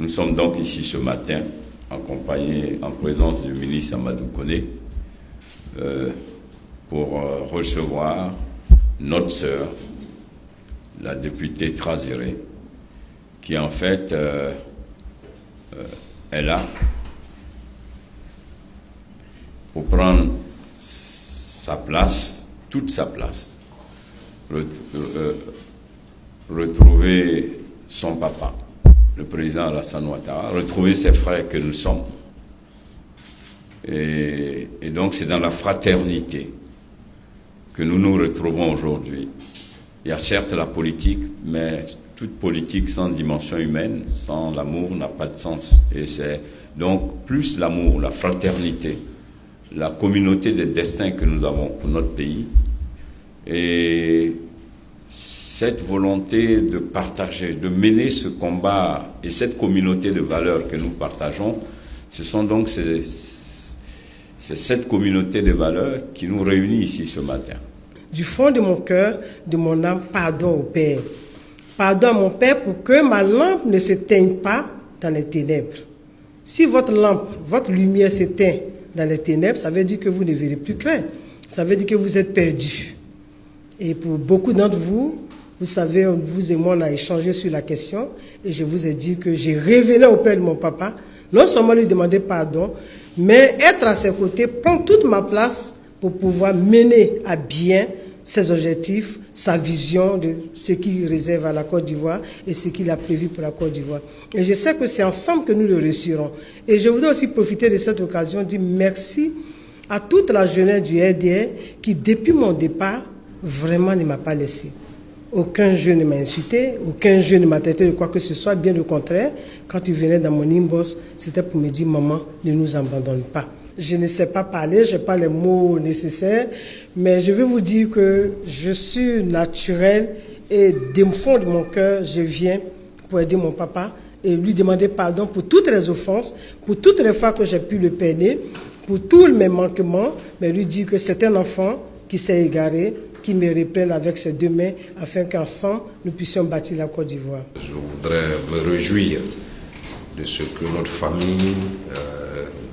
Nous sommes donc ici ce matin, accompagnés en présence du ministre Amadou Koné, pour recevoir notre sœur, la députée Trazéré, qui en fait est là pour prendre sa place, toute sa place, retrouver son papa, le président Alassane Ouattara, retrouver ses frères que nous sommes. Et donc c'est dans la fraternité que nous nous retrouvons aujourd'hui. Il y a certes la politique, mais toute politique sans dimension humaine, sans l'amour, n'a pas de sens. Et c'est donc plus l'amour, la fraternité, la communauté des destins que nous avons pour notre pays. Et cette volonté de partager, de mener ce combat et cette communauté de valeurs que nous partageons, ce sont donc c'est cette communauté de valeurs qui nous réunit ici ce matin. Du fond de mon cœur, de mon âme, pardon au Père. Pardon à mon Père pour que ma lampe ne s'éteigne pas dans les ténèbres. Si votre lampe, votre lumière s'éteint dans les ténèbres, ça veut dire que vous ne verrez plus clair. Ça veut dire que vous êtes perdus. Et pour beaucoup d'entre vous, vous savez, vous et moi, on a échangé sur la question et je vous ai dit que j'ai révélé au Père de mon papa, non seulement lui demander pardon, mais être à ses côtés, prendre toute ma place pour pouvoir mener à bien ses objectifs, sa vision de ce qu'il réserve à la Côte d'Ivoire et ce qu'il a prévu pour la Côte d'Ivoire. Et je sais que c'est ensemble que nous le réussirons. Et je voudrais aussi profiter de cette occasion de dire merci à toute la jeunesse du RDR qui, depuis mon départ, vraiment ne m'a pas laissé. Aucun jeune ne m'a insulté, aucun jeune ne m'a traité de quoi que ce soit, bien au contraire. Quand il venait dans mon inbox, c'était pour me dire « Maman, ne nous abandonne pas ». Je ne sais pas parler, je n'ai pas les mots nécessaires, mais je veux vous dire que je suis naturel et du fond de mon cœur, je viens pour aider mon papa et lui demander pardon pour toutes les offenses, pour toutes les fois que j'ai pu le peiner, pour tous mes manquements, mais lui dire que c'est un enfant qui s'est égaré, qui me reprenne avec ses deux mains afin qu'ensemble, nous puissions bâtir la Côte d'Ivoire. Je voudrais me réjouir de ce que notre famille,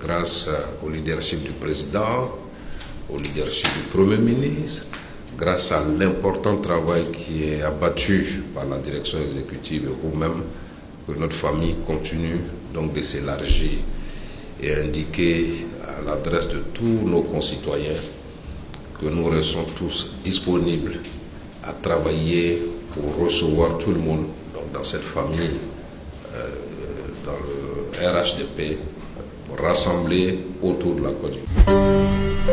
grâce au leadership du président, au leadership du Premier ministre, grâce à l'important travail qui est abattu par la direction exécutive et vous-même, que notre famille continue donc de s'élargir et indiquer à l'adresse de tous nos concitoyens que nous restons tous disponibles à travailler pour recevoir tout le monde donc dans cette famille, dans le RHDP, pour rassembler autour de la Côte d'Ivoire.